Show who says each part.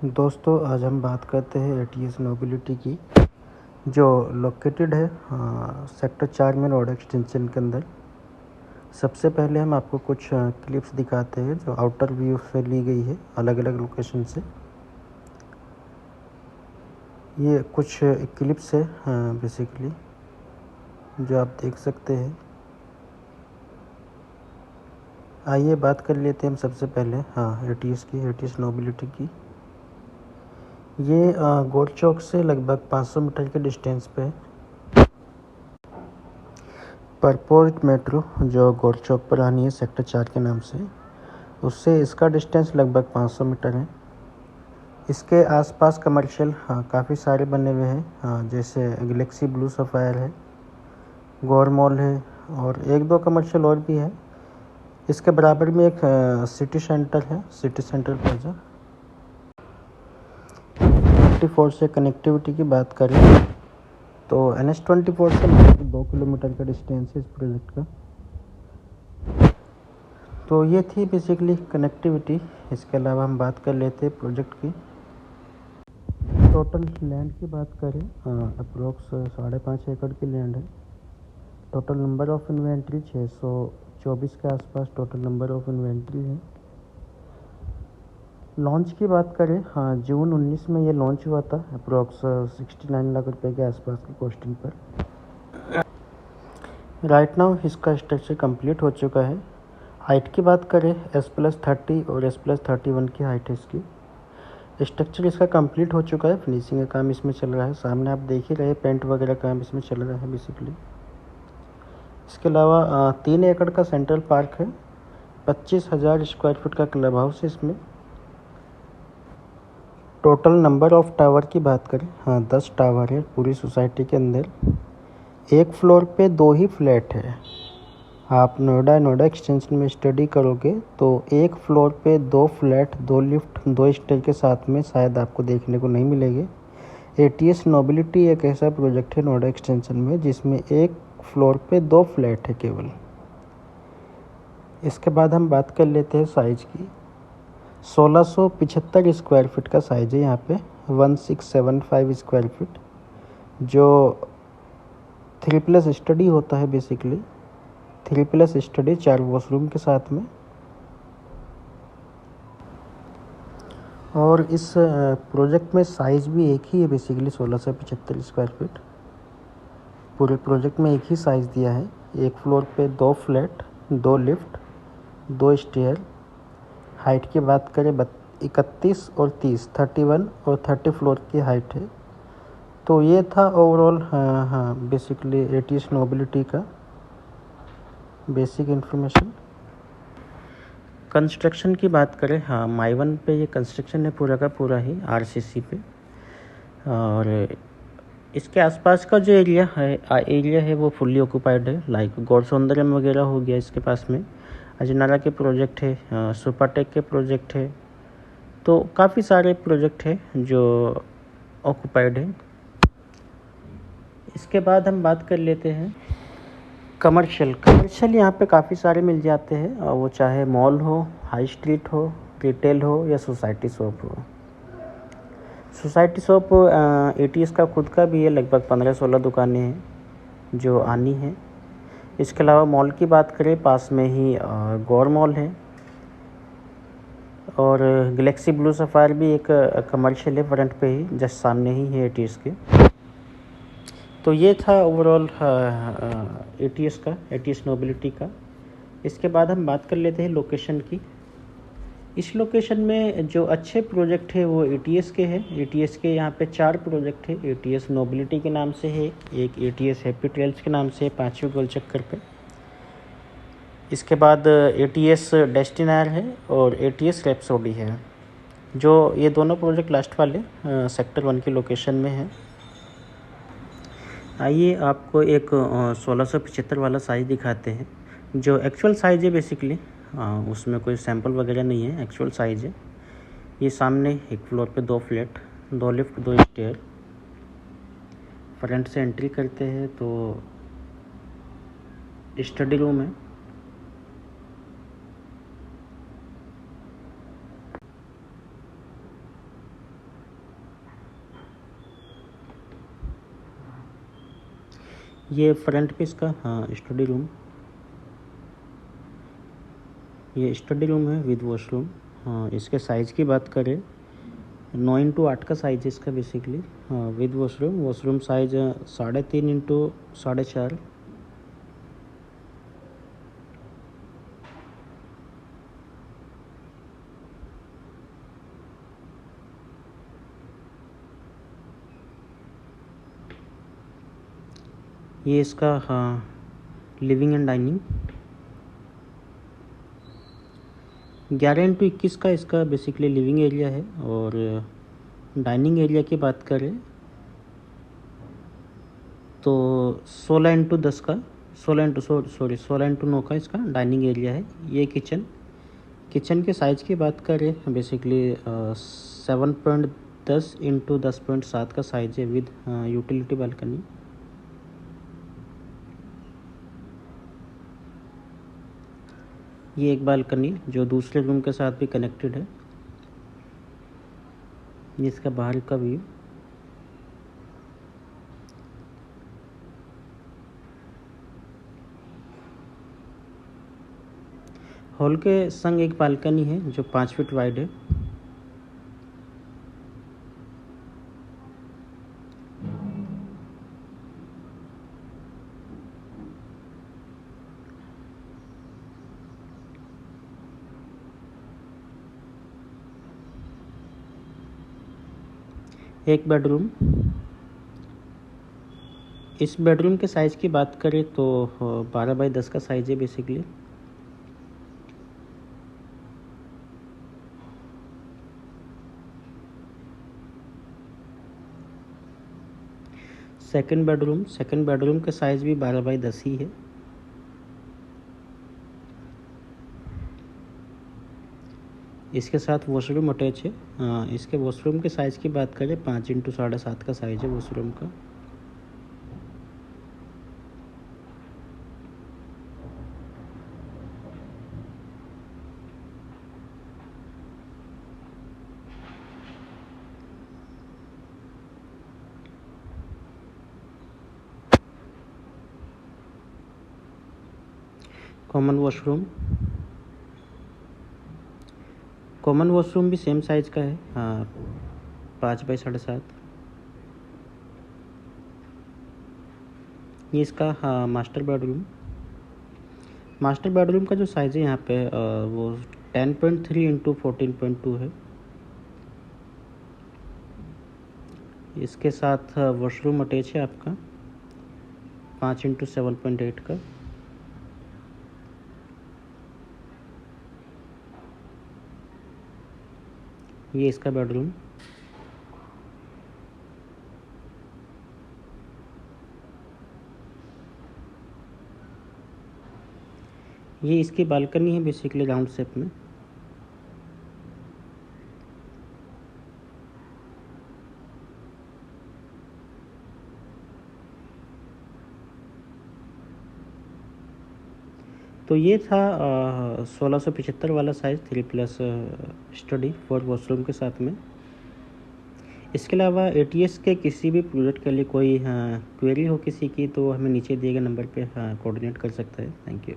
Speaker 1: दोस्तों आज हम बात करते हैं एटीएस नोबिलिटी की, जो लोकेटेड है सेक्टर 4 में रोड एक्सटेंशन के अंदर। सबसे पहले हम आपको कुछ क्लिप्स दिखाते हैं जो आउटर व्यू से ली गई है अलग अलग लोकेशन से। ये कुछ क्लिप्स है बेसिकली जो आप देख सकते हैं। आइए बात कर लेते हैं हम सबसे पहले एटीएस नोबिलिटी की। ये गोल चौक से लगभग 500 मीटर के डिस्टेंस पे है। परपोर्ट मेट्रो जो गोल चौक पर आनी है सेक्टर 4 के नाम से, उससे इसका डिस्टेंस लगभग 500 मीटर है। इसके आसपास कमर्शियल काफ़ी सारे बने हुए हैं, जैसे गैलेक्सी ब्लू सफ़ायर है, गौर मॉल है और एक दो कमर्शियल और भी है। इसके बराबर में एक सिटी सेंटर है, सिटी सेंटर प्लाजा। 24 से कनेक्टिविटी की बात करें तो NH24 से 2 किलोमीटर का डिस्टेंस है इस प्रोजेक्ट का। तो ये थी बेसिकली कनेक्टिविटी। इसके अलावा हम बात कर लेते हैं प्रोजेक्ट की। टोटल लैंड की बात करें अप्रोक्स 5.5 एकड़ की लैंड है। टोटल नंबर ऑफ इन्वेंट्री 624 के आसपास टोटल नंबर ऑफ इन्वेंट्री है। लॉन्च की बात करें जून 19 में ये लॉन्च हुआ था अप्रोक्स 69 लाख रुपए के आसपास की कॉस्टिंग पर। राइट नाउ इसका स्ट्रक्चर कंप्लीट हो चुका है। हाइट की बात करें S+30 और S+31 की हाइट है इसकी। स्ट्रक्चर इसका कंप्लीट हो चुका है, फिनिशिंग का काम इसमें चल रहा है। सामने आप देख ही रहे पेंट वगैरह काम इसमें चल रहा है बेसिकली। इसके अलावा 3 एकड़ का सेंट्रल पार्क है, 25,000 स्क्वायर फीट का क्लब हाउस है इसमें। टोटल नंबर ऑफ टावर की बात करें 10 टावर है पूरी सोसाइटी के अंदर। एक फ्लोर पे 2 ही फ्लैट है। आप नोएडा एक्सटेंशन में स्टडी करोगे तो एक फ्लोर पे 2 फ्लैट, 2 लिफ्ट, 2 स्टेयर के साथ में शायद आपको देखने को नहीं मिलेंगे। एटीएस नोबिलिटी एक ऐसा प्रोजेक्ट है नोएडा एक्सटेंशन में जिसमें एक फ्लोर पे 2 फ्लैट है केवल। इसके बाद हम बात कर लेते हैं साइज़ की। 1675 स्क्वायर फीट का साइज़ है यहाँ पे, 1675 स्क्वायर फीट, जो 3+ स्टडी होता है बेसिकली। 3+ स्टडी 4 वॉशरूम के साथ में। और इस प्रोजेक्ट में साइज़ भी एक ही है बेसिकली 1675 स्क्वायर फीट। पूरे प्रोजेक्ट में एक ही साइज़ दिया है। एक फ्लोर पे 2 फ्लैट, 2 लिफ्ट, 2 स्टेयर। हाइट की बात करें 31 और 30, 31 और 30 फ्लोर की हाइट है। तो ये था ओवरऑल बेसिकली एटीएस नोबिलिटी का बेसिक इन्फॉर्मेशन। कंस्ट्रक्शन की बात करें माइवन पे ये कंस्ट्रक्शन है पूरा का पूरा ही आरसीसी पे। और इसके आसपास का जो एरिया है वो फुल्ली ऑक्यूपाइड है। लाइक गौर सौंदर्यम वगैरह हो गया इसके पास में, अजनाला के प्रोजेक्ट है, सुपरटेक के प्रोजेक्ट है। तो काफ़ी सारे प्रोजेक्ट है जो ऑक्यूपाइड है। इसके बाद हम बात कर लेते हैं कमर्शियल यहाँ पे काफ़ी सारे मिल जाते हैं, वो चाहे मॉल हो, हाई स्ट्रीट हो, रिटेल हो या सोसाइटी शॉप हो। सोसाइटी शॉप एटीएस का खुद का भी है, लगभग 15-16 दुकानें हैं जो आनी है। इसके अलावा मॉल की बात करें पास में ही गौर मॉल है और गैलेक्सी ब्लू सफ़ायर भी एक कमर्शियल है फ्रंट पे ही, जस्ट सामने ही है एटीएस के। तो ये था ओवरऑल एटीएस नोबिलिटी का। इसके बाद हम बात कर लेते हैं लोकेशन की। इस लोकेशन में जो अच्छे प्रोजेक्ट है वो एटीएस के हैं। एटीएस के यहाँ पे 4 प्रोजेक्ट है। एटीएस नोबिलिटी के नाम से है, एक एटीएस हैप्पी ट्रेल्स के नाम से है 5वें गोल चक्कर पे। इसके बाद एटीएस डेस्टिनायर है और एटीएस रैप्सोडी है। जो ये दोनों प्रोजेक्ट लास्ट वाले सेक्टर 1 की लोकेशन में है। आइए आपको एक 1675 वाला साइज़ दिखाते हैं, जो एक्चुअल साइज़ है बेसिकली। उसमें कोई सैंपल वगैरह नहीं है, एक्चुअल साइज़ है। ये सामने एक फ्लोर पे 2 फ्लैट, 2 लिफ्ट, 2 स्टेयर। फ्रंट से एंट्री करते हैं तो स्टडी रूम है। ये फ्रंट पे इसका हाँ स्टडी रूम, ये स्टडी रूम है विद वॉशरूम। हाँ, इसके साइज़ की बात करें 9x8 का साइज़ है इसका बेसिकली। हाँ, with washroom, washroom size 3.5x4। ये इसका हाँ लिविंग एंड डाइनिंग। 11x21 का इसका बेसिकली लिविंग एरिया है। और डाइनिंग एरिया की बात करें तो 16x10 का 16x9 का इसका डाइनिंग एरिया है। ये किचन के साइज़ की बात करें बेसिकली 7.10x10.7 का साइज़ है विद यूटिलिटी बालकनी। ये एक बालकनी जो दूसरे रूम के साथ भी कनेक्टेड है। ये इसका बाहर का व्यू। हॉल के संग एक बालकनी है जो 5 फीट वाइड है। एक बेडरूम, इस बेडरूम के साइज़ की बात करें तो 12x10 का साइज़ है बेसिकली। सेकंड बेडरूम का साइज़ भी 12x10 ही है। इसके साथ वॉशरूम अटैच है। इसके वॉशरूम के साइज़ की बात करें 5x7.5 का साइज़ है वॉशरूम का। कॉमन वॉशरूम भी सेम साइज़ का है। हाँ, 5x7.5। ये इसका हाँ मास्टर बेडरूम का जो साइज़ है यहाँ पे वो 10.3x14.2 है। इसके साथ वॉशरूम अटैच है आपका 5x7.8 का। ये इसका बेडरूम। ये इसकी बालकनी है बेसिकली राउंड शेप में। तो ये था 1675 वाला साइज़ 3+ स्टडी 4 वॉशरूम के साथ में। इसके अलावा एटीएस के किसी भी प्रोजेक्ट के लिए कोई क्वेरी हो किसी की तो हमें नीचे दिए गए नंबर पे कोऑर्डिनेट कर सकता है। Thank you.